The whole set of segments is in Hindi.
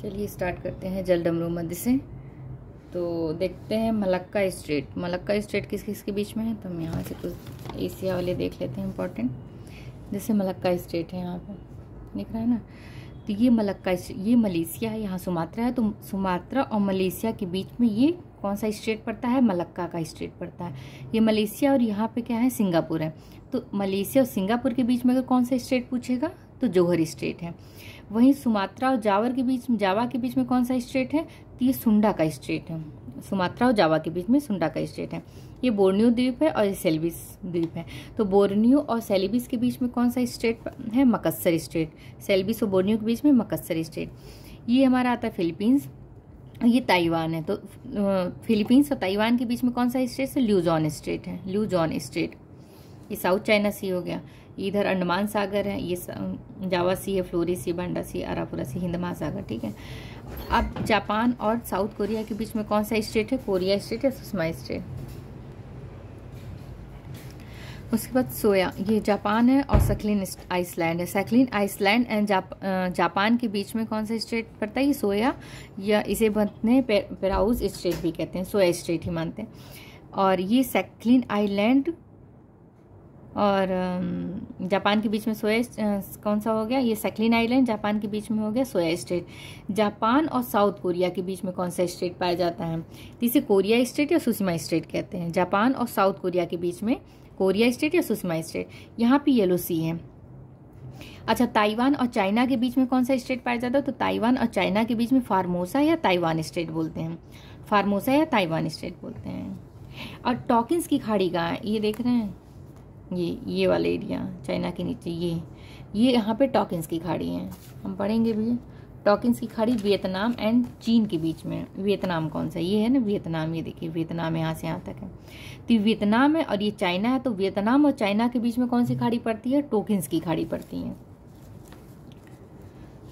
चलिए स्टार्ट करते हैं जलडमरू मध्य से। तो देखते हैं मलक्का स्ट्रेट। मलक्का स्ट्रेट किस किस के बीच में है, तो हम यहाँ से कुछ एशिया वाले देख लेते हैं इंपॉर्टेंट। जैसे मलक्का स्ट्रेट है, यहाँ पे दिख रहा है ना। तो ये मलक्का, ये मलेशिया है, यहाँ सुमात्रा है। तो सुमात्रा और मलेशिया के बीच में ये कौन सा स्ट्रेट पड़ता है, मलक्का का स्ट्रेट पड़ता है। ये मलेशिया और यहाँ पे क्या है, सिंगापुर है। तो मलेशिया और सिंगापुर के बीच में अगर कौन सा स्ट्रेट पूछेगा तो जोहर स्ट्रेट है। वहीं सुमात्रा और जावा के बीच में कौन सा स्ट्रेट है, तो ये सुंडा का स्ट्रेट है। सुमात्रा और जावा के बीच में सुंडा का स्ट्रेट है। ये बोर्नियो द्वीप है और ये सेल्विस द्वीप है। तो बोर्नियो और सेल्विस के बीच में कौन सा स्ट्रेट है, मकस्सर स्ट्रेट। सेल्विस और बोर्नियो के बीच में मकस्सर स्ट्रेट। ये हमारा आता है फिलीपींस, ये ताइवान है। तो फिलीपींस और ताइवान के बीच में कौन सा स्ट्रेट है, ल्यूजॉन स्ट्रेट है, ल्यूजॉन स्ट्रेट। ये साउथ चाइना सी हो गया। इधर अंडमान सागर है, ये जावा सी है, फ्लोरिस सी, बांडा सी, आरापुरा सी, हिंद महासागर। ठीक है। अब जापान और साउथ कोरिया के बीच में कौन सा स्ट्रेट है, कोरिया स्ट्रेट या सुषमा स्ट्रेट। उसके बाद सोया, ये जापान है और सैकलिन आइसलैंड है। सैकलिन आइसलैंड एंड जापान के बीच में कौन सा स्ट्रेट पड़ता है, ये सोया, या इसे बनते पेराउज स्ट्रेट भी कहते हैं, सोया स्ट्रेट ही मानते हैं। और ये सैकलिन आइलैंड और जापान के बीच में सोया कौन सा हो गया, ये सैकलिन आइलैंड, जापान के बीच में हो गया सोया स्ट्रेट। जापान और साउथ कोरिया के बीच में कौन सा स्ट्रेट पाया जाता है, तो इसे कोरिया स्ट्रेट या सुषमा स्ट्रेट कहते हैं। जापान और साउथ कोरिया के बीच में कोरिया स्ट्रेट या सुषमा स्ट्रेट। यहाँ पे येलो सी है। अच्छा, ताइवान और चाइना के बीच में कौन सा स्ट्रेट पाया जाता है, तो ताइवान और चाइना के बीच में फार्मोसा या ताइवान स्ट्रेट बोलते हैं, फार्मोसा या ताइवान स्ट्रेट बोलते हैं। और टॉकिंस की खाड़ी कहाँ है, ये देख रहे हैं, ये वाला एरिया चाइना के नीचे, ये यहाँ पे टॉकिंस की खाड़ी है, हम पढ़ेंगे भी। टॉकिंस की खाड़ी वियतनाम एंड चीन के बीच में। वियतनाम कौन सा, ये है ना वियतनाम, ये देखिए वियतनाम यहाँ से यहाँ तक है। तो वियतनाम है और ये चाइना है। तो वियतनाम और चाइना के बीच में कौन सी खाड़ी पड़ती है, टॉकिंस की खाड़ी पड़ती है।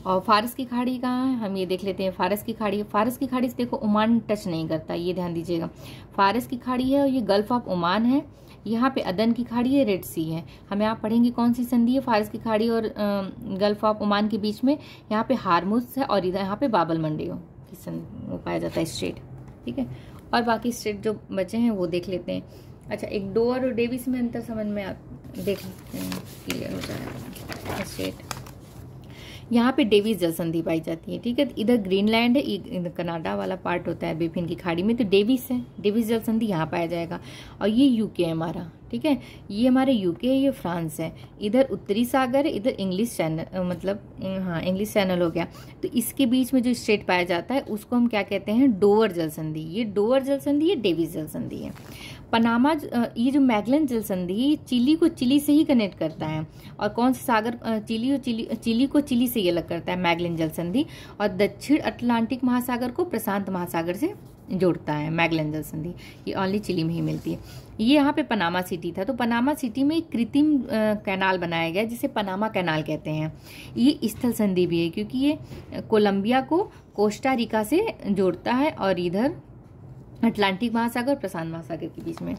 और फारस की खाड़ी कहाँ है, हम ये देख लेते हैं। फारस की खाड़ी, फारस की खाड़ी से देखो ओमान टच नहीं करता, ये ध्यान दीजिएगा। फारस की खाड़ी है और ये गल्फ ऑफ ओमान है। यहाँ पे अदन की खाड़ी है, रेड सी है। हम यहाँ पढ़ेंगे कौन सी संधि है फारस की खाड़ी और गल्फ ऑफ ओमान के बीच में। यहाँ पे हारमुज है और इधर यहाँ पे बाबल मंडियो की संधि पाया जाता है स्ट्रेट। ठीक है। और बाकी स्ट्रेट जो बचे हैं वो देख लेते हैं। अच्छा, एक डोवर और डेविस में अंतर समझ में देख लेते हैं, क्लियर हो जाएगा स्ट्रेट। यहाँ पे डेविस जल संधि पाई जाती है। ठीक है। इधर ग्रीनलैंड है, इधर कनाडा वाला पार्ट होता है बिफिन की खाड़ी में, तो डेविस है, डेविस जल संधि यहाँ पाया जाएगा। और ये यूके है हमारा। ठीक है। ये हमारे यूके है, ये फ्रांस है। इधर उत्तरी सागर है, इधर इंग्लिश चैनल, मतलब हाँ इंग्लिश चैनल हो गया। तो इसके बीच में जो स्ट्रेट पाया जाता है उसको हम क्या कहते हैं, डोवर जल संधि। ये डोवर जल संधि, ये डेविस जल संधि है। पनामा, ये जो मैगलन जल संधि चिली को चिली से ही कनेक्ट करता है। और कौन सा सागर, चिली को चिली से ये अलग करता है मैगलन जल संधि। और दक्षिण अटलांटिक महासागर को प्रशांत महासागर से जोड़ता है मैगलन जल संधि। ये ओनली चिली में ही मिलती है। ये यहाँ पे पनामा सिटी था। तो पनामा सिटी में एक कृत्रिम कैनाल बनाया गया जिसे पनामा कैनाल कहते हैं। ये स्थल संधि भी है क्योंकि ये कोलंबिया को कोस्टा रिका से जोड़ता है और इधर अटलांटिक महासागर प्रशांत महासागर के बीच में।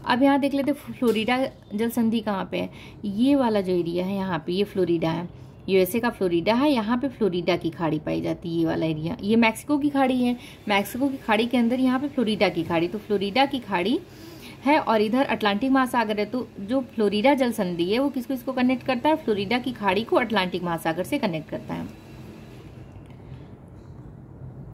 अब यहाँ देख लेते फ्लोरिडा जल संधि कहाँ पे है। ये वाला जो एरिया है यहाँ पे, ये फ्लोरिडा है, यूएसए का फ्लोरिडा है। यहाँ पे फ्लोरिडा की खाड़ी पाई जाती है, ये वाला एरिया। ये मैक्सिको की खाड़ी है, मैक्सिको की खाड़ी के अंदर यहाँ पे फ्लोरिडा की खाड़ी। तो फ्लोरिडा की खाड़ी है और इधर अटलांटिक महासागर है। तो जो फ्लोरिडा जल संधि है वो किसको इसको कनेक्ट करता है, फ्लोरिडा की खाड़ी को अटलांटिक महासागर से कनेक्ट करता है।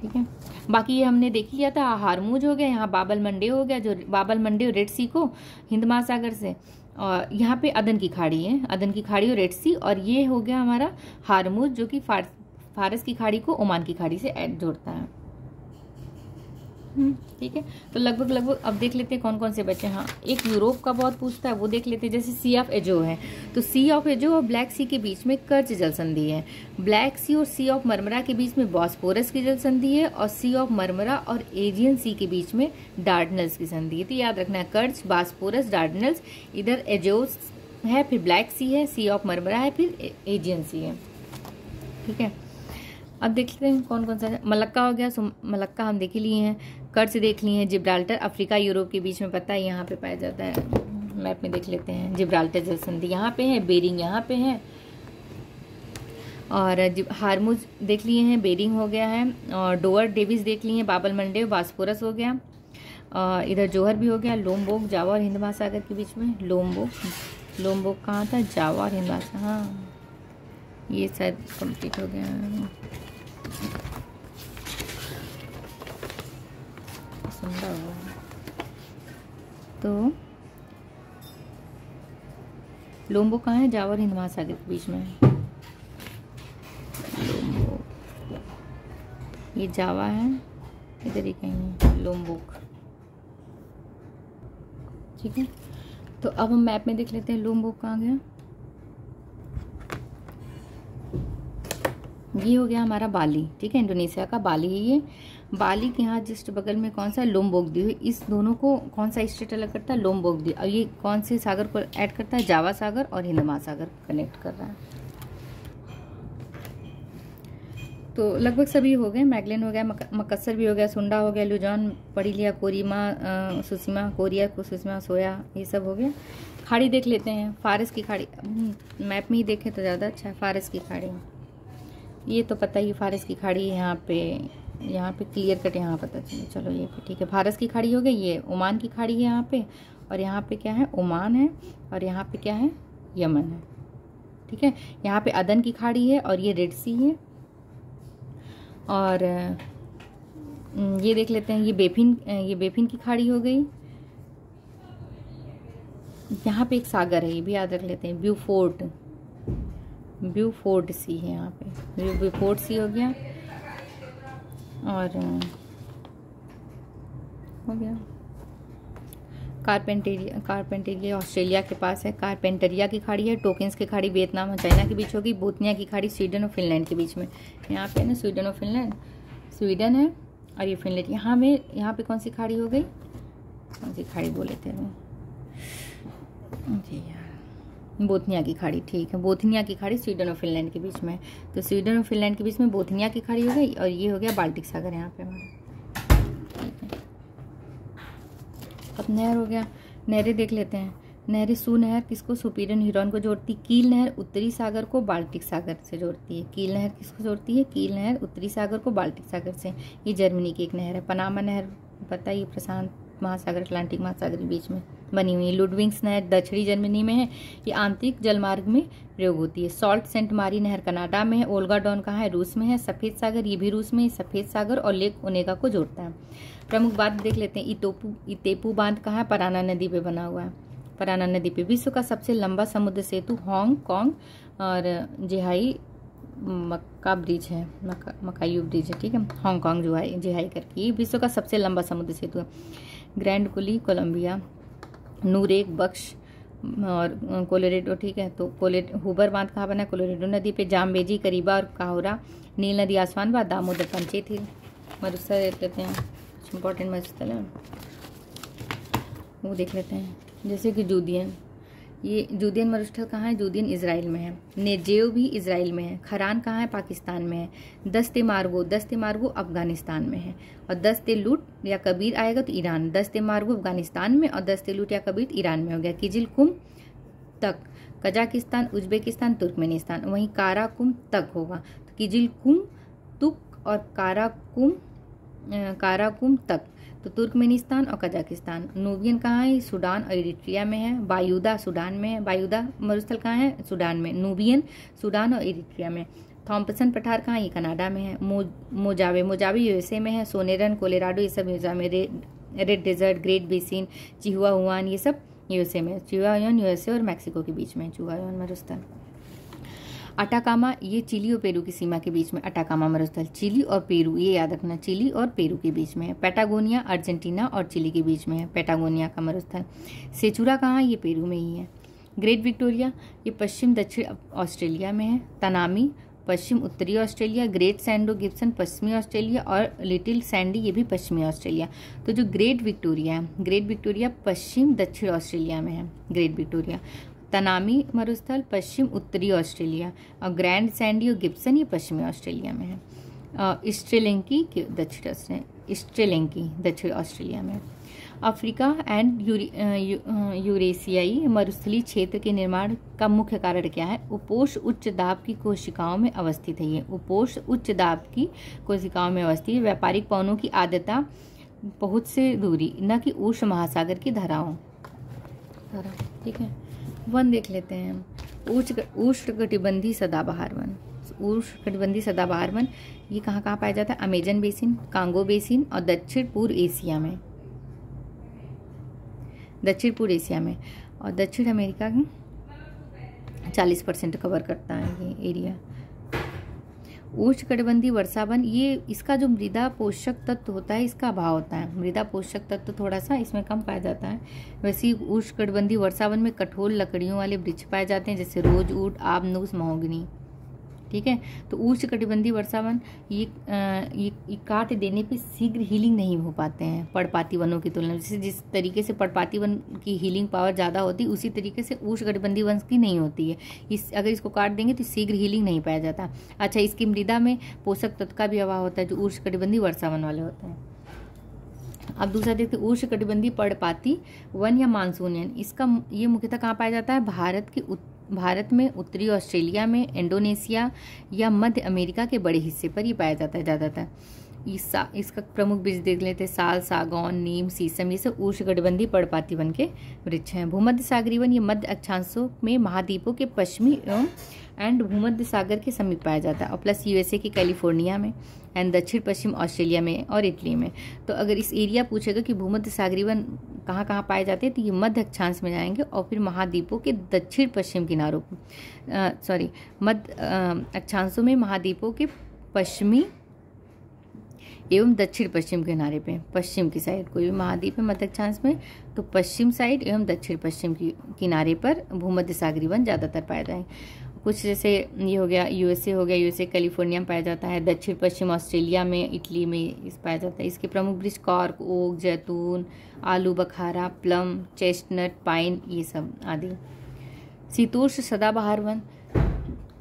ठीक है। बाकी ये हमने देख लिया था, हारमुज हो गया, यहाँ बाबल मंडियो हो गया, जो बाबल मंडियो रेड सी को हिंद महासागर से। और यहाँ पे अदन की खाड़ी है, अदन की खाड़ी और रेड सी। और ये हो गया हमारा हारमुज जो कि फारस की खाड़ी को ओमान की खाड़ी से जोड़ता है। ठीक है। तो लगभग अब देख लेते हैं कौन कौन से बचे। हाँ, एक यूरोप का बहुत पूछता है, वो देख लेते हैं। जैसे सी ऑफ एजो है, तो सी ऑफ एजो और ब्लैक सी के बीच में कर्च जल संधि है। ब्लैक सी और सी ऑफ मरमरा के बीच में बॉस्फोरस की जल संधि है। और सी ऑफ मरमरा और एजियन सी के बीच में डार्डनल्स की संधि है। तो याद रखना है, कर्च, बॉस्फोरस, डार्डनल्स। इधर एजोस है, फिर ब्लैक सी है, सी ऑफ मरमरा है, फिर एजियन सी है। ठीक है। अब देख लेते हैं कौन कौन सा है। मलक्का हो गया, मलक्का हम देख ही लिए हैं। कर्च देख लिए हैं। जिब्राल्टर अफ्रीका यूरोप के बीच में पता है यहाँ पे पाया जाता है, मैप में देख लेते हैं। जिब्राल्टर जल संधि यहाँ पे है, बेरिंग यहाँ पे है। और हारमुज देख लिए हैं, बेरिंग हो गया है, और डोअर डेविस देख लिए हैं, बाबल मंडे, बास्फोरस हो गया, और इधर जोहर भी हो गया, लोम्बोक जावा और हिंद महासागर के बीच में। लोम्बोक कहाँ था? जावा और हिंद महासागर, हाँ ये शायद कंप्लीट हो गया। सुंदर होगा तो लोम्बोक कहाँ है? जावा और हिंद महासागर के बीच में। ये जावा है, इधर ही कहीं है लोम्बोक, ठीक है। तो अब हम मैप में देख लेते हैं लोम्बोक कहाँ गया। ये हो गया हमारा बाली, ठीक है, इंडोनेशिया का बाली है ये। बाली के यहाँ जस्ट बगल में कौन सा? लोम्बोक द्वीप। इस दोनों को कौन सा स्टेट अलग करता है? लोम्बोक द्वीप। और ये कौन से सागर को ऐड करता है? जावा सागर और हिंद महासागर कनेक्ट कर रहा है। तो लगभग सभी हो गए, मैगलेन हो गया, मकसर भी हो गया, सुंडा हो गया, लुजॉन पढ़ लिया, कोरिमा, सुसीमा, कोरिया को सुषमा, सोया, ये सब हो गया। खाड़ी देख लेते हैं, फारस की खाड़ी। मैप में ही देखें तो ज़्यादा अच्छा है। फारस की खाड़ी ये तो पता ही, फारस की खाड़ी यहाँ पे क्लियर कट यहाँ पता चले। चलो ये ठीक है, फारस की खाड़ी हो गई। ये ओमान की खाड़ी है यहाँ पे, और यहाँ पे क्या है? ओमान है, और यहाँ पे क्या है? यमन है, ठीक है। यहाँ पे अदन की खाड़ी है, और ये रेड सी है। और ये देख लेते हैं, ये बेफिन की खाड़ी हो गई। यहाँ पे एक सागर है, ये भी याद रख लेते हैं, ब्यूफोर्ट सी है यहाँ पे, ब्यूफोर्ट सी हो गया। और हो गया कारपेंटेरिया ऑस्ट्रेलिया के पास है, कारपेंटरिया की खाड़ी है, टोकिन्स की खाड़ी वियतनाम और चाइना के बीच होगी, बोथनिया की खाड़ी स्वीडन और फिनलैंड के बीच में। यहाँ पे ना स्वीडन और फिनलैंड, स्वीडन है और ये फिनलैंड। यहाँ पे कौन सी खाड़ी हो गई? कौन सी खाड़ी बोले थे जी यार? बोथनिया की खाड़ी, ठीक है। बोथनिया की खाड़ी स्वीडन और फिनलैंड के बीच में, तो स्वीडन और फिनलैंड के बीच में बोथनिया की खाड़ी हो गई। और ये हो गया बाल्टिक सागर यहाँ पे हमारा, ठीक है। अब नहर हो गया, नहरें देख लेते हैं। नहरें सू नहर किसको? सुपीरियर ह्यूरॉन को जोड़ती। कील नहर उत्तरी सागर को बाल्टिक सागर से जोड़ती है। कील नहर किसको जोड़ती है? कील नहर उत्तरी सागर को बाल्टिक सागर से। ये जर्मनी की एक नहर है। पनामा नहर पता ही, प्रशांत महासागर अटलांटिक महासागर के बीच में बनी हुई है। लुडविग्स नहर दक्षिणी जर्मनी में है, ये आंतरिक जलमार्ग में प्रयोग होती है। सॉल्ट सेंट मारी नहर कनाडा में है। ओल्गा डॉन कहाँ है? रूस में है। सफेद सागर ये भी रूस में है। सफेद सागर और लेक ओनेगा को जोड़ता है। प्रमुख बात देख लेते हैं, इतेपू बांध कहाँ है? पराना नदी पे बना हुआ है, पराना नदी पे। विश्व का सबसे लंबा समुद्र सेतु हांगकांग और जिहाई मक्का ब्रिज है, मकायू ब्रिज है, ठीक है। हांगकांग जिहाई करके ये विश्व का सबसे लंबा समुद्र सेतु है। ग्रैंड कुली कोलंबिया, नूरेक बख्श और कोलोरेडो, ठीक है। तो हुबर बांध कहाँ बना है? कोलोरेडो नदी पे। जामबेजी, करीबा और काहोरा, नील नदी आसवान, दामोदर पंचेत हिल। मरुस्थल देख लेते हैं, कुछ इंपॉर्टेंट मरुस्थल है वो देख लेते हैं, जैसे कि जूदियन। ये जूदियन मरुस्थल कहाँ है? जूदियन इजराइल में है। नेजेव भी इजराइल में है। खरान कहाँ है? पाकिस्तान में है। दस्ते मार्गो अफगानिस्तान में है। और दस्ते लूट या कबीर आएगा तो ईरान। दस्ते मार्गो अफगानिस्तान में और दस्ते लूट या कबीर ईरान में हो गया। किजिल कुम तक कजाकिस्तान, उज्बेकिस्तान, तुर्कमेनिस्तान। वहीं काराकुम तक होगा, तो किजिल कुम तुक और काराकुम तक तो तुर्कमेनिस्तान और कजाकिस्तान। नूबियन कहाँ है? सूडान और इरिट्रिया में है। बायूदा सूडान में है। बायूदा मरुस्थल कहाँ है? सूडान में। नूबियन सूडान और इरिट्रिया में। थॉम्पसन पठार कहाँ? ये कनाडा में है। मोजावे यूएसए में है। सोनेरन, कोलोराडो ये सब यूएसए में। Red desert, great basin, Chihuahuan ये सब यूएसए में। चिहुआहुआन यूएसए और मैक्सिको के बीच में चिहुआहुआन मरुस्थल। अटाकामा ये चिली और पेरू की सीमा के बीच में। अटाकामा मरुस्थल चिली और पेरू, ये याद रखना, चिली और पेरू के बीच में है। पैटागोनिया अर्जेंटीना और चिली के बीच में है, पैटागोनिया का मरुस्थल। सेचुरा कहाँ? ये पेरू में ही है। ग्रेट विक्टोरिया ये पश्चिम दक्षिण ऑस्ट्रेलिया में है। तनामी पश्चिम उत्तरी ऑस्ट्रेलिया। ग्रेट सैंडो गिब्सन पश्चिमी ऑस्ट्रेलिया और लिटिल सैंडी ये भी पश्चिमी ऑस्ट्रेलिया। तो जो ग्रेट विक्टोरिया पश्चिम दक्षिण ऑस्ट्रेलिया में है। Great Victoria. तनामी मरुस्थल पश्चिम उत्तरी ऑस्ट्रेलिया और ग्रैंड सैंडी और गिब्सन ये पश्चिमी ऑस्ट्रेलिया में है। स्ट्रेलिंकी दक्षिण ऑस्ट्रेलिया में। अफ्रीका एंड यूरेशियाई मरुस्थलीय क्षेत्र के निर्माण का मुख्य कारण क्या है? उपोष्ण उच्च दाब की कोशिकाओं में अवस्थित है। ये उपोष्ण उच्च दाब की कोशिकाओं में अवस्थित है। व्यापारिक पवनों की आर्द्रता, पहुंच से दूरी, न कि उष्ण महासागर की धाराओं। ठीक है, वन देख लेते हैं हम। उष्णकटिबंधीय सदाबहार वन। उष्णकटिबंधीय सदाबहार वन ये कहाँ कहाँ पाया जाता है? अमेजन बेसिन, कांगो बेसिन और दक्षिण पूर्व एशिया में। दक्षिण पूर्व एशिया में और दक्षिण अमेरिका की 40% कवर करता है ये एरिया। उष्णकटिबंधीय वर्षावन, ये इसका जो मृदा पोषक तत्व होता है इसका अभाव होता है। मृदा पोषक तत्व थोड़ा सा इसमें कम पाया जाता है। वैसे ही उष्णकटिबंधीय वर्षावन में कठोर लकड़ियों वाले वृक्ष पाए जाते हैं, जैसे रोजवुड, आबनूस, महोगनी। ठीक है, तो उष्णकटिबंधीय वर्षावन ये काट देने पे शीघ्र हीलिंग नहीं हो पाते हैं पर्णपाती वनों की तुलना में। जैसे जिस तरीके से पर्णपाती वन की हीलिंग पावर ज़्यादा होती है, उसी तरीके से उष्णकटिबंधीय वन की नहीं होती है। अगर इसको काट देंगे तो शीघ्र हीलिंग नहीं पाया जाता। अच्छा, इसकी मृदा में पोषक तत्व का भी अभाव होता है जो उष्णकटिबंधीय वर्षावन वाले होते हैं। अब दूसरा देखते हैं उष्णकटिबंधीय पर्णपाती वन या मानसूनियन। इसका ये मुख्यतः कहाँ पाया जाता है? भारत में, उत्तरी ऑस्ट्रेलिया में, इंडोनेशिया या मध्य अमेरिका के बड़े हिस्से पर ये पाया जाता है ज़्यादातर। इसका प्रमुख वृक्ष देख लेते हैं, साल, सागौन, नीम, शीशम, ये सब उष्णकटिबंधीय पर्णपाती वन के वृक्ष हैं। भूमध्य सागरीय वन ये मध्य अक्षांशों में महाद्वीपों के पश्चिमी एंड भूमध्य सागर के समीप पाया जाता है, और प्लस यूएसए के कैलिफोर्निया में एंड दक्षिण पश्चिम ऑस्ट्रेलिया में और इटली में। तो अगर इस एरिया पूछेगा कि भूमध्य सागरीय वन कहाँ कहाँ पाए जाते हैं, तो ये मध्य अक्षांश में जाएंगे और फिर महाद्वीपों के दक्षिण पश्चिम किनारों मध्य अक्षांशों में महाद्वीपों के पश्चिमी एवं दक्षिण पश्चिम किनारे पे, पश्चिम की साइड कोई भी महाद्वीप है मध्य अक्षांश में, तो पश्चिम साइड एवं दक्षिण पश्चिम की किनारे पर भूमध्य सागरीय वन ज़्यादातर पाए जाएंगे। कुछ जैसे ये हो गया यूएसए कैलिफोर्निया में पाया जाता है, दक्षिण पश्चिम ऑस्ट्रेलिया में, इटली में इस पाया जाता है। इसके प्रमुख वृक्ष कॉर्क, ओक, जैतून, आलू बखारा, प्लम, चेस्टनट, पाइन, ये सब आदि। शीतोष्ण सदाबहार वन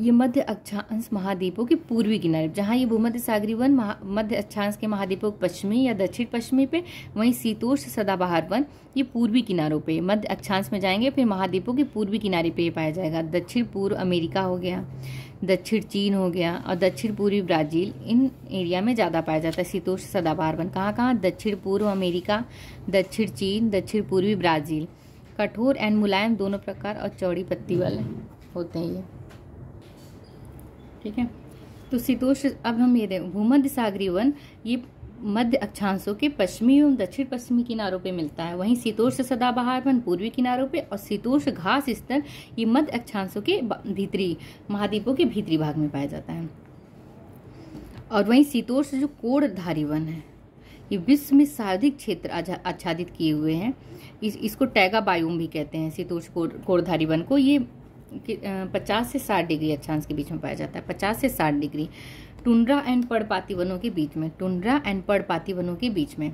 ये मध्य अक्षांश महाद्वीपों के पूर्वी किनारे, जहाँ ये भूमध्य सागरीय वन मध्य अक्षांश के महाद्वीपों के पश्चिमी या दक्षिण पश्चिमी पे, वहीं शीतोष्ण सदाबहार वन ये पूर्वी किनारों पे, मध्य अक्षांश में जाएंगे फिर महाद्वीपों के पूर्वी किनारे पे पाया जाएगा। दक्षिण पूर्व अमेरिका हो गया, दक्षिण चीन हो गया और दक्षिण पूर्वी ब्राजील, इन एरिया में ज़्यादा पाया जाता है शीतोष्ण सदाबहार वन। कहाँ कहाँ? दक्षिण पूर्व अमेरिका, दक्षिण चीन, दक्षिण पूर्वी ब्राजील। कठोर एंड मुलायम दोनों प्रकार और चौड़ी पत्ती वाले होते हैं ये। ठीक है, तो शीतोष्ण, अब हम ये देखें भूमध्य सागरीय वन ये मध्य अक्षांशों के पश्चिमी एवं दक्षिण पश्चिमी किनारों पे मिलता है, वहीं शीतोष्ण सदाबहार वन पूर्वी किनारों पे और शीतोष्ण घास स्तर ये मध्य अक्षांशों के भीतरी महाद्वीपों के भीतरी भाग में पाया जाता है। और वहीं शीतोष्ण जो कोणधारी वन है ये विश्व में सर्वाधिक क्षेत्र आच्छादित किए हुए हैं। इसको टैगा बायोम भी कहते हैं। शीतोष्ण कोणधारी वन को ये 50 से 60 डिग्री अक्षांश के बीच में पाया जाता है, 50 से 60 डिग्री। टुंड्रा एंड पर्णपाती वनों के बीच में, टुंड्रा एंड पर्णपाती वनों के बीच में।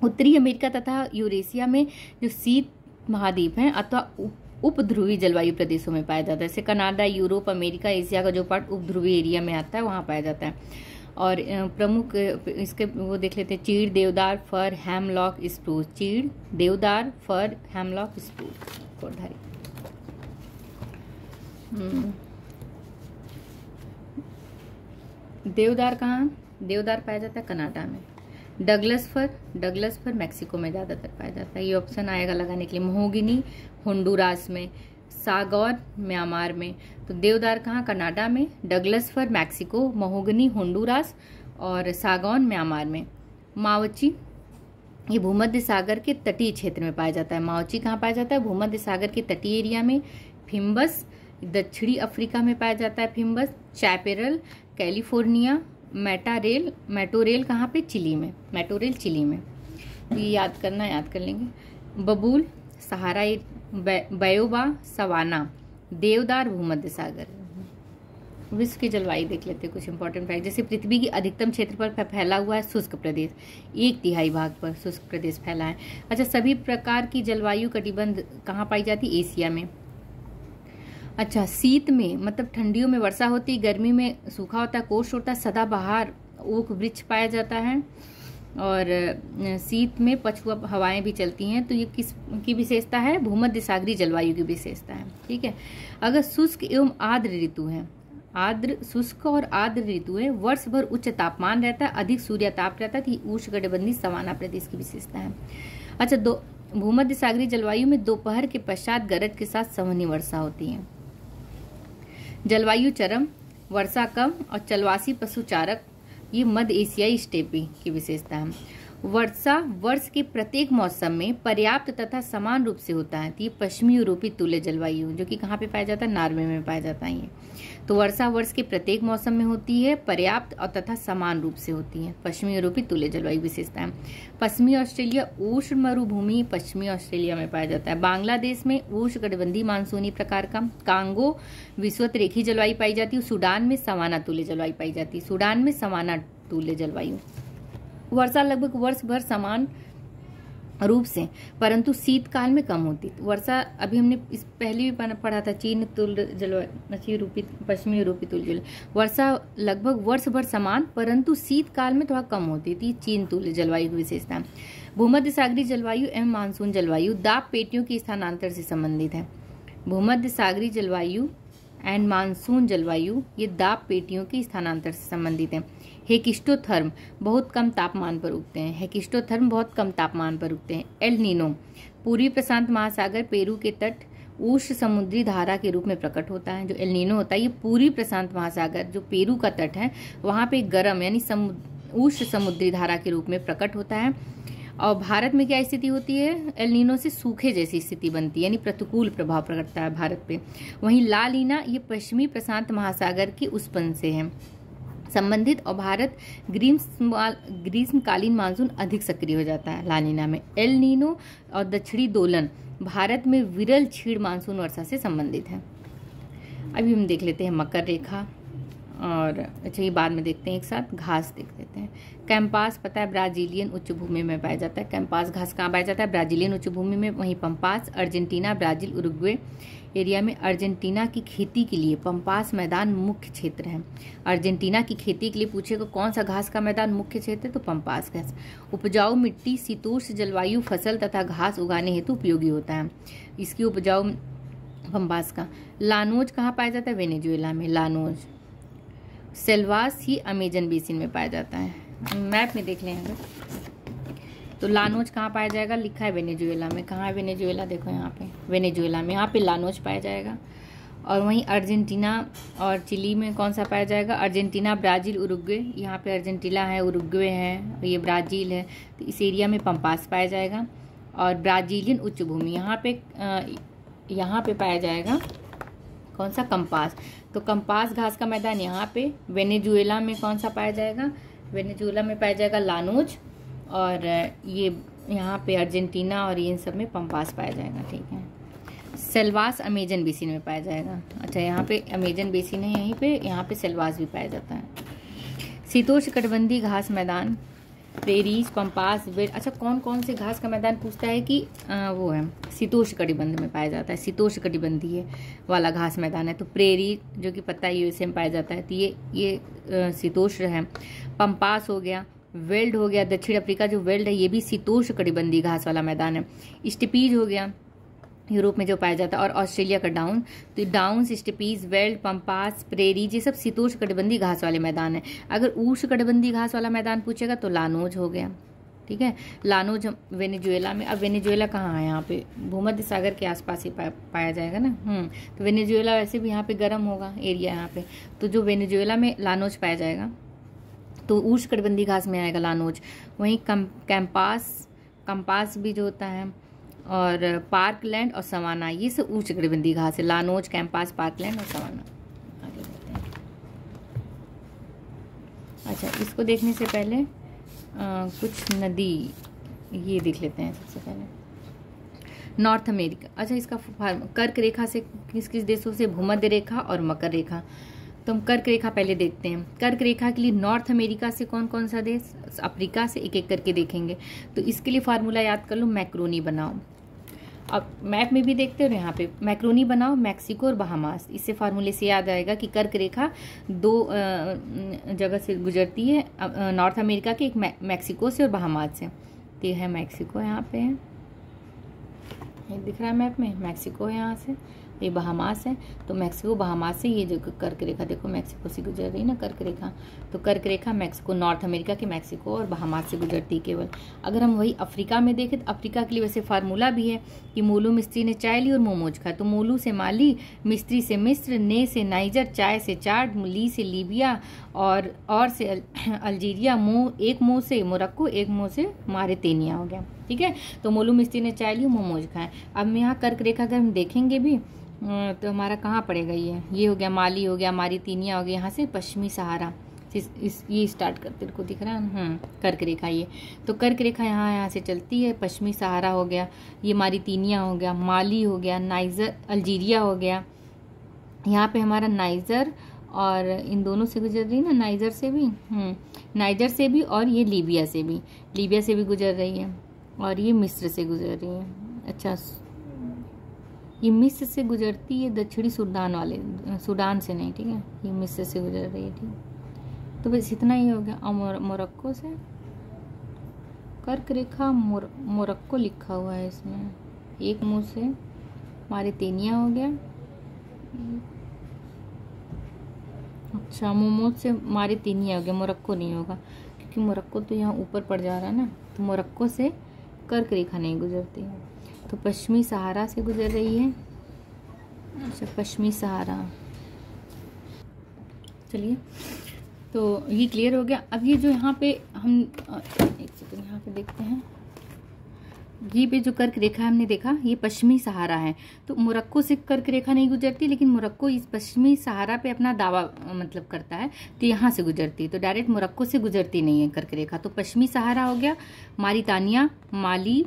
उत्तरी अमेरिका तथा यूरेशिया में जो शीत महाद्वीप हैं अथवा उपध्रुवी जलवायु प्रदेशों में पाया जाता है, जैसे कनाडा, यूरोप, अमेरिका, एशिया का जो पार्ट उपध्रुवी एरिया में आता है वहाँ पाया जाता है। और प्रमुख इसके वो देख लेते हैं, चीड़, देवदार, फर, हैमलॉक, स्प्रूस। चीड़, देवदार, फर, हैमलॉक, स्प्रूस कोणधारी। देवदार कहाँ? देवदार पाया जाता है कनाडा में। डगलस फर मैक्सिको में ज़्यादातर पाया जाता है। ये ऑप्शन आएगा लगाने के लिए। महोगनी होंडुरास में, सागौन म्यांमार में। तो देवदार कहाँ? कनाडा में, डगलस फर मैक्सिको, महोगनी होंडुरास और सागौन म्यांमार में। मावची ये भूमध्य सागर के तटीय क्षेत्र में पाया जाता है। मावची कहाँ पाया जाता है? भूमध्य सागर के तटीय एरिया में। फिम्बस दक्षिणी अफ्रीका में पाया जाता है। फिम्बस चैपेरल कैलिफोर्निया। मैटोरेल कहाँ पे? चिली में। मैटोरेल चिली में। ये याद कर लेंगे। बबूल सहारा, बयोबा सवाना। देवदार भूमध्य सागर। विश्व की जलवायु देख लेते हैं कुछ इंपॉर्टेंट फैक्ट। जैसे पृथ्वी की अधिकतम क्षेत्र पर फैला हुआ है शुष्क प्रदेश, 1/3 भाग पर शुष्क प्रदेश फैला है। अच्छा, सभी प्रकार की जलवायु कटिबंध कहाँ पाई जाती है? एशिया में। अच्छा, शीत में मतलब ठंडियों में वर्षा होती है, गर्मी में सूखा होता है, कोष्ठ होता है, सदाबहार ओक वृक्ष पाया जाता है, और शीत में पछुआ हवाएं भी चलती हैं। तो ये किस की विशेषता है? भूमध्य सागरीय जलवायु की विशेषता है। ठीक है। अगर शुष्क एवं आर्द्र ऋतु है, आर्द्र, शुष्क और आर्द्र ऋतु है, वर्ष भर उच्च तापमान रहता है, अधिक सूर्यताप रहता है, तो ये उष्णकटिबंधीय सवाना प्रदेश की विशेषता है। अच्छा, भूमध्य सागरीय जलवायु में दोपहर के पश्चात गरज के साथ संवहनी वर्षा होती है। जलवायु चरम, वर्षा कम और चलवासी पशुचारक, ये मध्य एशियाई स्टेपी की विशेषता है। वर्षा वर्ष के प्रत्येक मौसम में पर्याप्त तथा समान रूप से होता है। तो ये पश्चिमी यूरोपीय तुल्य जलवायु, जो कि कहाँ पे पाया जाता है? नॉर्वे में पाया जाता है ये। तो वर्षा वर्ष के प्रत्येक मौसम में होती है, पर्याप्त और तथा समान रूप से होती है। पश्चिमी यूरोपीय तुल्य जलवायु विशेषता है। पश्चिमी ऑस्ट्रेलिया उष्ण मरुभूमि पश्चिमी ऑस्ट्रेलिया में पाया जाता है। बांग्लादेश में उष्णकटिबंधीय मानसूनी प्रकार का। कांगो विषुवत रेखीय जलवायु पाई जाती है। सूडान में सवाना तुल्य जलवायु पाई जाती है। सूडान में सवाना तुल्य जलवायु। वर्षा लगभग वर्ष भर समान रूप से, परंतु शीतकाल में कम होती। वर्षा अभी हमने इस पहले भी पढ़ा था, चीन तुल्य जलवायु, पश्चिमी यूरोपीय तुल्य जलवायु। वर्षा लगभग वर्ष भर समान, परंतु शीतकाल में थोड़ा कम होती थी। चीन तुल्य जलवायु की विशेषता। भूमध्य सागरीय जलवायु एवं मानसून जलवायु दाब पेटियों के स्थानांतर से संबंधित है। भूमध्य सागरीय जलवायु एंड मानसून जलवायु ये दाब पेटियों के स्थानांतर से संबंधित है। हेकिस्टोथर्म बहुत कम तापमान पर उगते हैं। हेकिस्टोथर्म बहुत कम तापमान पर उगते हैं। एल नीनो पूर्वी प्रशांत महासागर पेरू के तट उष्ण समुद्री धारा के रूप में प्रकट होता है। जो एल नीनो होता है ये पूर्वी प्रशांत महासागर, जो पेरू का तट है, वहां पे गर्म यानी उष्ण समुद्री धारा के रूप में प्रकट होता है। और भारत में क्या स्थिति होती है? एल नीनो से सूखे जैसी स्थिति बनती है, यानी प्रतिकूल प्रभाव प्रकटता है भारत पे। वहीं ला लीना ये पश्चिमी प्रशांत महासागर के उस से है संबंधित, और भारत ग्रीष्मकालीन मानसून अधिक सक्रिय हो जाता है ला लीना में। एल नीनो और दक्षिणी दोलन भारत में विरल क्षीण मानसून वर्षा से संबंधित है। अभी हम देख लेते हैं मकर रेखा, और अच्छा ये बाद में देखते हैं एक साथ। घास देख लेते हैं। कैंपास पता है ब्राजीलियन उच्च भूमि में पाया जाता है। कैंपास घास कहाँ पाया जाता है? ब्राजीलियन उच्च भूमि में। वहीं pampas Argentina, Brazil, Uruguay area में। अर्जेंटीना की खेती के लिए पंपास मैदान मुख्य क्षेत्र है। अर्जेंटीना की खेती के लिए पूछेगा कौन सा घास का मैदान मुख्य क्षेत्र है, तो पंपास घास। उपजाऊ मिट्टी शीतोष्ण जलवायु फसल तथा घास उगाने हेतु उपयोगी होता है। इसकी उपजाऊ पंपास का। लानोज कहाँ पाया जाता है? वेनेजुएला में। लानोज। सेल्वास ही अमेजन बेसिन में पाया जाता है। मैप में देख लें अगर, तो लानोज कहाँ पाया जाएगा? लिखा है वेनेजुएला में। कहाँ है वेनेजुएला? देखो यहाँ पे वेनेजुएला में, यहाँ पे लानोज पाया जाएगा। और वहीं अर्जेंटीना और चिली में कौन सा पाया जाएगा? Argentina, Brazil, Uruguay. यहाँ पे अर्जेंटीना है, उरुग्वे है, और ये ब्राजील है। तो इस एरिया में पंपास पाया जाएगा। और ब्राजीलियन उच्च भूमि यहाँ पे पाया जाएगा कौन सा? कंपास। तो कंपास घास का मैदान यहाँ पे। वेनेजुएला में कौन सा पाया जाएगा? वेनेजुएला में पाया जाएगा लानोज, और ये यहाँ पे अर्जेंटीना और इन सब में पंपास पाया जाएगा। ठीक है। सेल्वास अमेजन बेसिन में पाया जाएगा। अच्छा, यहाँ पे अमेजन बेसिन है, यहीं पे यहाँ पे सेल्वास भी पाया जाता है। शीतोष्ण कटिबंधीय घास मैदान प्रेरीज, पंपास, वेल। अच्छा, कौन कौन से घास का मैदान पूछता है कि वो है शीतोष्ण कटिबंध में पाया जाता है। शीतोष्ण कटिबंधीय वाला घास मैदान है। तो प्रेरी जो कि पता है यूएसए में पाया जाता है, तो ये शीतोष्ण है। पंपास हो गया, वेल्ड हो गया, दक्षिण अफ्रीका जो वेल्ड है ये भी शीतोष्ण कटिबंधीय घास वाला मैदान है। स्टेपीज हो गया यूरोप में जो पाया जाता है, और ऑस्ट्रेलिया का डाउन। तो downs, steppes, veld, pampas, prairies ये सब शीतोष्ण कटिबंधीय घास वाले मैदान है। अगर उष्ण कटिबंधीय घास वाला मैदान पूछेगा तो लानोज हो गया। ठीक है। लानोज वेनेजुएला में। अब वेनेजुएला कहाँ है? यहाँ पे भूमध्य सागर के आसपास ही पाया जाएगा ना। तो वेनेजुएला वैसे भी यहाँ पे गर्म होगा एरिया यहाँ पे, तो जो वेनेजुएला में लानोज पाया जाएगा तो उष्ण कटिबंधीय घास में आएगा लानोज। वहीं कंपास भी जो होता है, और पार्कलैंड और सवाना ये सब उच्च कटिबंधीय घास है। लानोज, कैंपास, पार्कलैंड और सवाना। आगे बढ़ते हैं। अच्छा, इसको देखने से पहले कुछ नदी ये देख लेते हैं सबसे पहले। North America. अच्छा, इसका कर्क रेखा से किस किस देशों से? भूमध्य रेखा और मकर रेखा। तो हम कर्क रेखा पहले देखते हैं। कर्क रेखा के लिए नॉर्थ अमेरिका से कौन कौन सा देश? अफ्रीका से एक एक करके देखेंगे। तो इसके लिए फार्मूला याद कर लो, मैक्रोनी बनाओ। अब मैप में भी देखते हो यहाँ पे मैक्रोनी बनाओ मैक्सिको और बहामास, इससे फार्मूले से याद आएगा कि कर्क रेखा 2 जगह से गुजरती है, नॉर्थ अमेरिका के, एक मैक्सिको से और बहामास से। तो ये है मैक्सिको, यहाँ पे है, ये दिख रहा है मैप में, मैक्सिको है यहाँ से, ये बहामास है। तो मैक्सिको बहामास से ये जो कर्क रेखा देखो मैक्सिको से गुजर रही है ना कर्क रेखा, तो कर्क रेखा मैक्सिको, नॉर्थ अमेरिका के मैक्सिको और बहामास से गुजरती है केवल। अगर हम वही अफ्रीका में देखें तो अफ्रीका के लिए वैसे फार्मूला भी है कि मोलू मिस्त्री ने चाय ली और मोमोज खाए, तो मोलू से माली, मिस्त्री से मिस्र, ने से नाइजर, चाय से चाड, ली से लीबिया और से अल्जीरिया, एक मुँह से मोरक्को, एक मुँह से मारितेनिया हो गया। ठीक है, तो मोलू मिस्त्री ने चाय ली मोमोज खाए। अब यहाँ कर्क रेखा अगर हम देखेंगे भी तो हमारा कहाँ पड़ेगा, ये हो गया माली, हो गया मारितीनिया, हो गया यहाँ से पश्चिमी सहारा, ये स्टार्ट करते को दिख रहा है कर्क रेखा ये। तो कर्क रेखा यहाँ से चलती है, पश्चिमी सहारा हो गया, ये मारितीनिया हो गया, माली हो गया, नाइजर, अल्जीरिया हो गया, यहाँ पे हमारा नाइजर, और इन दोनों से गुजर रही है ना, नाइजर से भी, नाइजर से भी, और ये लीबिया से भी गुजर रही है, और ये मिस्र से गुजर रही है। अच्छा, ये मिस्र से गुजरती है, दक्षिणी सूडान से नहीं, ठीक है, ये मिस्र से गुजर रही है। ठीक, तो बस इतना ही हो गया। और मोरक्को से कर्क रेखा, मोरक्को लिखा हुआ है इसमें, एक मुंह से मारितेनिया हो गया। अच्छा, मोमोज से मारितेनिया हो गया, मोरक्को नहीं होगा क्योंकि मोरक्को तो यहाँ ऊपर पड़ जा रहा है ना, तो मोरक्को से कर्क रेखा नहीं गुजरती है। तो पश्चिमी सहारा से गुजर रही है। अच्छा, पश्चिमी सहारा, चलिए, तो ये क्लियर हो गया। अब ये जो यहाँ पे हम एक सेकंड यहाँ पे देखते हैं, ये पे जो कर्क रेखा हमने देखा ये पश्चिमी सहारा है, तो मोरक्को से कर्क रेखा नहीं गुजरती, लेकिन मोरक्को इस पश्चिमी सहारा पे अपना दावा मतलब करता है, तो यहाँ से गुजरती है, तो डायरेक्ट मोरक्को से गुजरती नहीं है कर्क रेखा। तो पश्चिमी सहारा हो गया मारितानिया, माली,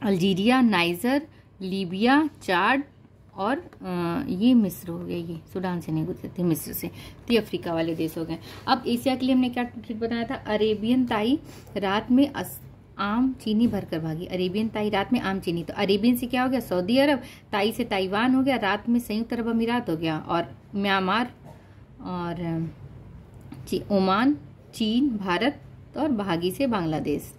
अल्जीरिया, नाइजर, लीबिया, चाड, और ये मिस्र हो गया, ये सूडान से नहीं गुजरती, मिस्र से, तो ये अफ्रीका वाले देश हो गए। अब एशिया के लिए हमने क्या ट्रिक बनाया था, अरेबियन ताई रात में आम चीनी भरकर भागी, अरेबियन ताई रात में आम चीनी, तो अरेबियन से क्या हो गया सऊदी अरब, ताई से ताइवान हो गया, रात में संयुक्त अरब अमीरात हो गया, और म्यांमार और ओमान, चीन, भारत, और भागी से बांग्लादेश,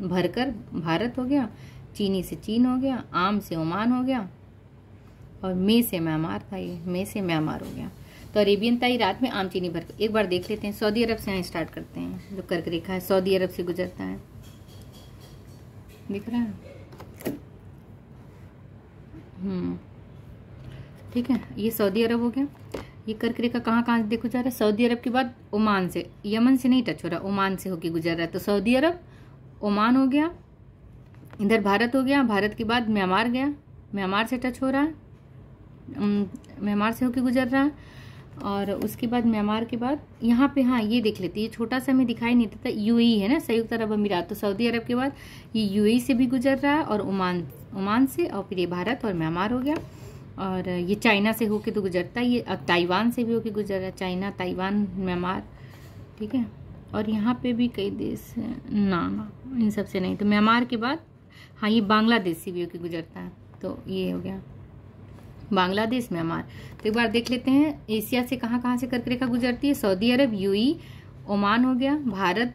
भरकर भारत हो गया, चीनी से चीन हो गया, आम से ओमान हो गया, और मे से म्यांमार था, ये मे से म्यांमार हो गया। तो अरेबियन ताई रात में आम चीनी भरकर, एक बार देख लेते हैं, सऊदी अरब से यहाँ स्टार्ट करते हैं, जो कर्क रेखा है सऊदी अरब से गुजरता है, दिख रहा है, ठीक है, ये सऊदी अरब हो गया। ये कर्क रेखा कहाँ कहाँ देखो जा रहा है, सऊदी अरब के बाद ओमान से, यमन से नहीं टच हो रहा, ओमान से होके गुजर रहा है, तो सऊदी अरब, ओमान हो गया, इधर भारत हो गया, भारत के बाद म्यांमार गया, म्यांमार से टच हो रहा है, म्यांमार से होके गुजर रहा है, और उसके बाद म्यांमार के बाद यहाँ पे, हाँ ये देख लेते, ये छोटा सा हमें दिखाई नहीं देता, यूएई है ना, संयुक्त अरब अमीरात, तो सऊदी अरब के बाद ये यूएई से भी गुजर रहा है, और ओमान से, और फिर ये भारत और म्यांमार हो गया, और ये चाइना से होके तो गुजरता है, ये ताइवान से भी होके गुजर रहा है, चाइना, ताइवान, म्यांमार, ठीक है, और यहाँ पे भी कई देश ना इन सब से नहीं, तो म्यांमार के बाद हाँ ये बांग्लादेश से भी होके गुजरता है, तो ये हो गया बांग्लादेश, म्यांमार। तो एक बार देख लेते हैं एशिया से कहाँ कहाँ से कर्क रेखा गुजरती है, सऊदी अरब, यूएई, ओमान हो गया, भारत,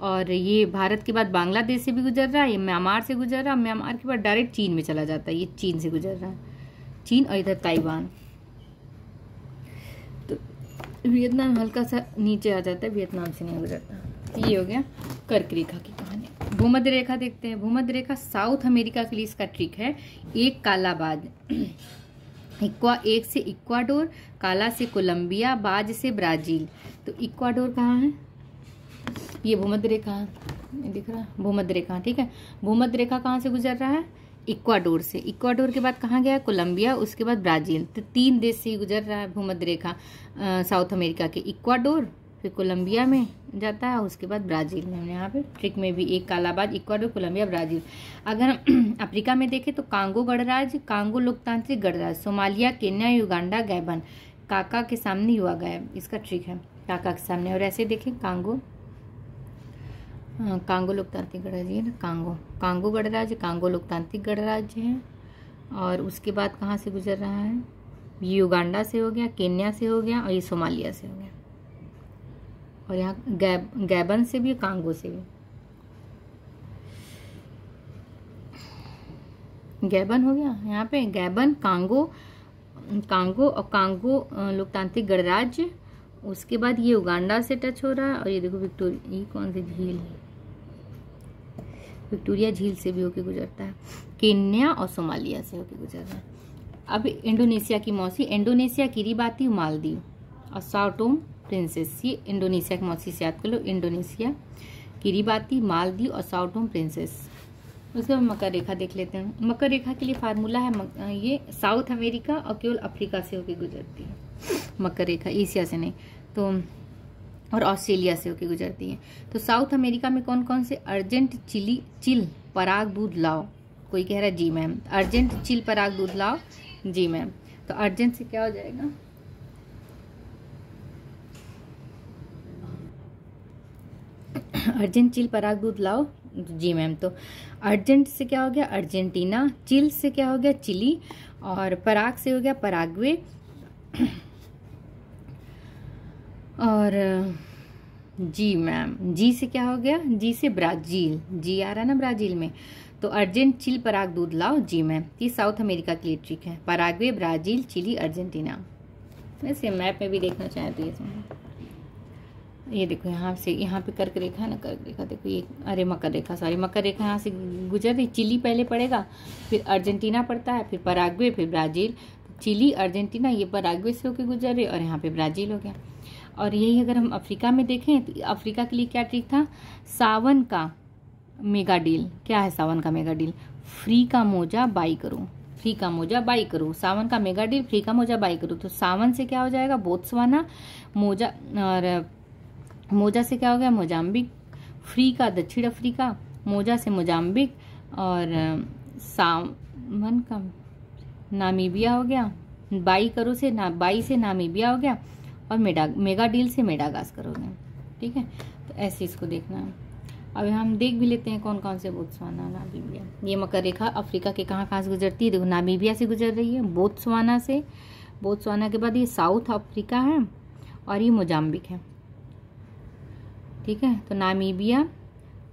और ये भारत के बाद बांग्लादेश से भी गुजर रहा है, ये म्यांमार से गुजर रहा है, म्यांमार के बाद डायरेक्ट चीन में चला जाता है, ये चीन से गुजर रहा है, चीन, और इधर ताइवान, तो वियतनाम हल्का सा नीचे आ जाता है, वियतनाम से नहीं गुजरता। ये हो गया कर्क रेखा की कहानी। भूमध्य रेखा देखते हैं, भूमध्य रेखा साउथ अमेरिका के लिए इसका ट्रिक है, एक काला बाज, एक से इक्वाडोर, काला से कोलंबिया, बाज से ब्राजील, तो इक्वाडोर कहाँ है, ये भूमध्य रेखा है, दिख रहा है भूमध्य रेखा, ठीक है, भूमध्य रेखा कहाँ से गुजर रहा है, इक्वाडोर से, इक्वाडोर के बाद कहाँ गया, कोलंबिया, उसके बाद ब्राजील, तो 3 देश से ही गुजर रहा है भूमध्य रेखा साउथ अमेरिका के, इक्वाडोर, फिर कोलंबिया में जाता है, उसके बाद ब्राजील में। हमने यहाँ पे ट्रिक में भी एक कालाबाज, इक्वाडोर, कोलंबिया, ब्राजील। अगर हम अफ्रीका में देखें तो कांगो गणराज्य, कांगो लोकतांत्रिक गणराज्य, सोमालिया, केन्या, युगांडा, गैबन, काका के सामने युवा गायब, इसका ट्रिक है काका के सामने। और ऐसे देखें कांगो, कांगो लोकतांत्रिक गणराज्य है ना, कांगो गणराज्य, कांगो लोकतांत्रिक गणराज्य है। और उसके बाद कहाँ से गुजर रहा है, ये युगांडा से हो गया, केन्या से हो गया और ये सोमालिया से हो गया। और यहाँ गैबन से भी, कांगो से भी। गैबन हो गया यहाँ पे, गैबन, कांगो और कांगो लोकतांत्रिक गणराज्य। उसके बाद ये उगांडा से टच हो रहा है। और ये देखो विक्टोरिया, ये कौन सी झील है, विक्टोरिया झील से भी होके गुजरता है। केन्या और सोमालिया से होके गुजर रहा है। अब इंडोनेशिया की मौसी, इंडोनेशिया, किरिबाती, मालदीव और साओ टोम प्रिंसेस। ये इंडोनेशिया की मौसी से याद कर लो, इंडोनेशिया, किरिबाती, मालदीव और साओ टोम प्रिंसेस। उसके बाद मकर रेखा देख लेते हैं। मकर रेखा के लिए फार्मूला है, ये साउथ अमेरिका और केवल अफ्रीका से होके गुजरती है मकर रेखा, एशिया से नहीं तो, और ऑस्ट्रेलिया से होके गुजरती है। तो साउथ अमेरिका में कौन कौन से, अर्जेंट, चिली, चिल, पराग, दूध, लाओ। कोई कह रहा है जी मैम, अर्जेंट, चिल, पराग, दूध, लाओ, जी मैम। तो अर्जेंट से क्या हो जाएगा, अर्जेंट, चिल, पराग, दूध, लाओ, जी मैम। तो अर्जेंट से क्या हो गया, अर्जेंटीना, चिल से क्या हो गया, चिली, और पराग से हो गया पराग्वे, और जी मैम, जी से क्या हो गया, जी से ब्राजील, जी आ रहा है ना ब्राजील में। तो अर्जेंट, चिल, पराग, दूध, लाओ, जी मैम। ये साउथ अमेरिका के लिए ट्रिक है, पराग्वे, ब्राजील, चिली, अर्जेंटीना। वैसे मैप में भी देखना चाहें तो ये देखो यहाँ से, यहाँ पे कर्क रेखा है ना, कर्क रेखा देखो ये, अरे मकर रेखा, सॉरी मकर रेखा यहाँ से गुजर रही, चिली पहले पड़ेगा, फिर अर्जेंटीना पड़ता है, फिर पराग्वे, फिर ब्राजील। चिली, अर्जेंटीना, ये पराग्वे से होकर गुजर रही और यहाँ पे ब्राजील हो गया। और यही अगर हम अफ्रीका में देखें तो अफ्रीका के लिए क्या ट्रिक था, सावन का मेगा डील। क्या है सावन का मेगा डील, फ्री का मोजा बाई करो, फ्री का मोजा बाई करो, सावन का मेगा डील, फ्री का मोजा बाई करो। तो सावन से क्या हो जाएगा, बोत्सवाना, मोजा, और मोजा से क्या हो गया, मोजाम्बिक, फ्री का दक्षिण अफ्रीका, मोजा से मोजाम्बिक, और सावन का नामीबिया हो गया, बाई करो से बाई से नामीबिया हो गया, और मेगा डील से मेडागास्कर हो गया। ठीक है, तो ऐसे इसको देखना है। अब हम देख भी लेते हैं कौन कौन से, बोत्सवाना, नामीबिया। ये मकर रेखा अफ्रीका के कहाँ से गुजरती है, देखो नामीबिया से गुजर रही है, बोत्सवाना से, बोत्सवाना के बाद ये साउथ अफ्रीका है और ये मोजाम्बिक है। ठीक है, तो Namibia,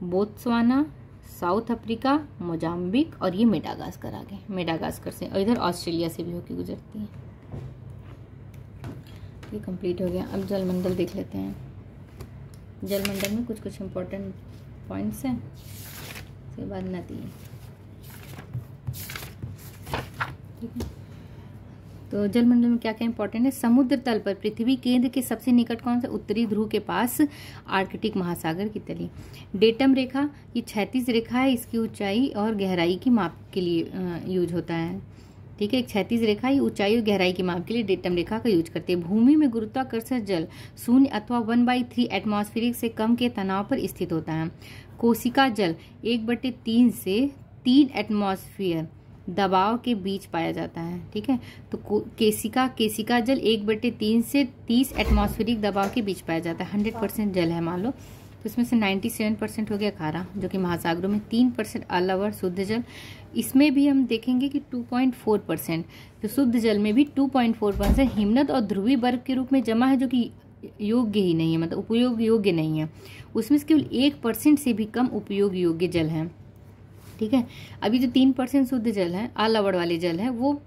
Botswana, south Africa, Mozambique और ये मेडागास्कर आ गए, मेडागास्कर से, और इधर ऑस्ट्रेलिया से भी होकर गुजरती है। ये कंप्लीट हो गया। अब जलमंडल देख लेते हैं। जलमंडल में कुछ कुछ इम्पोर्टेंट पॉइंट्स हैं, उसके बाद नदी। ठीक है, तो जलमंडल में क्या क्या इंपॉर्टेंट है, समुद्र तल पर पृथ्वी केंद्र के सबसे निकट कौन सा, उत्तरी ध्रुव के पास आर्कटिक महासागर की तली। डेटम रेखा, ये 36 रेखा है, इसकी ऊंचाई और गहराई की माप के लिए यूज होता है। ठीक है, एक 36 रेखा ये ऊंचाई और गहराई की माप के लिए डेटम रेखा का यूज करते हैं। भूमि में गुरुत्वाकर्षण जल 0 अथवा 1/3 एटमॉस्फेरिक से कम के तनाव पर स्थित होता है। कोशिका जल 1/3 से 3 एटमॉस्फेयर दबाव के बीच पाया जाता है। ठीक है, तो केशिका जल 1/3 से 30 एटमॉस्फेरिक दबाव के बीच पाया जाता है। 100% जल है मान लो, तो इसमें से 97% हो गया खारा, जो कि महासागरों में, 3% अलावर शुद्ध जल। इसमें भी हम देखेंगे कि 2.4%, तो शुद्ध जल में भी 2.4% हिमनद और ध्रुवीय बर्फ के रूप में जमा है, जो कि योग्य ही नहीं है, मतलब उपयोग योग्य नहीं है। उसमें से केवल 1% से भी कम उपयोग योग्य जल है। ठीक है, अभी जो 3% शुद्ध जल है, अलावड़ वाले जल है, वो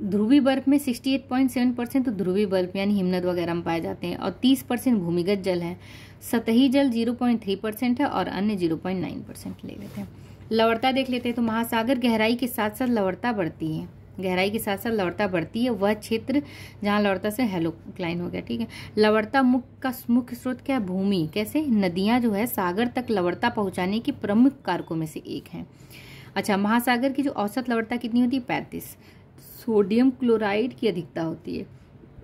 ध्रुवीय बर्फ में 68.7% तो ध्रुवीय बर्फ यानी हिमनद वगैरह में पाए जाते हैं, और 30% भूमिगत जल है। सतही जल 0.3% है और अन्य 0.9% ले लेते हैं। लवणता देख लेते हैं, तो महासागर गहराई के साथ साथ लवणता बढ़ती है, गहराई के साथ साथ लवणता बढ़ती है, वह क्षेत्र जहाँ लवणता से हेलोक्लाइन हो गया। ठीक है, लवणता का मुख्य स्रोत क्या है, भूमि। कैसे, नदियां जो है सागर तक लवणता पहुंचाने के प्रमुख कारकों में से एक है। अच्छा, महासागर की जो औसत लवणता कितनी होती है, 35। सोडियम क्लोराइड की अधिकता होती है।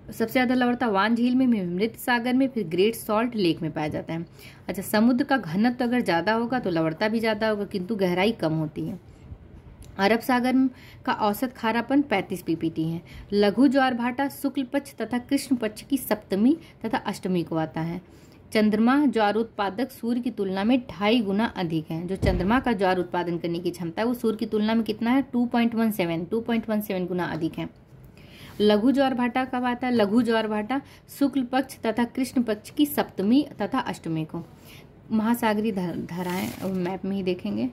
सबसे ज्यादा लवणता वान झील में, मृत सागर में, फिर ग्रेट सॉल्ट लेक में पाया जाता है। अच्छा, समुद्र का घनत्व अगर ज्यादा होगा तो लवणता भी ज्यादा होगा, किंतु गहराई कम होती है। अरब सागर का औसत खारापन 35 ppt है। लघु ज्वार भाटा शुक्ल पक्ष तथा कृष्ण पक्ष की सप्तमी तथा अष्टमी को आता है। चंद्रमा ज्वार उत्पादक सूर्य की तुलना में 2.5 गुना अधिक है। जो चंद्रमा का ज्वार उत्पादन करने की क्षमता है वो सूर्य की तुलना में कितना है? 2.17 गुना अधिक है। लघु ज्वार भाटा कब आता है? लघु ज्वार भाटा शुक्ल पक्ष तथा कृष्ण पक्ष की सप्तमी तथा अष्टमी को। महासागरीय धाराएं मैप में ही देखेंगे।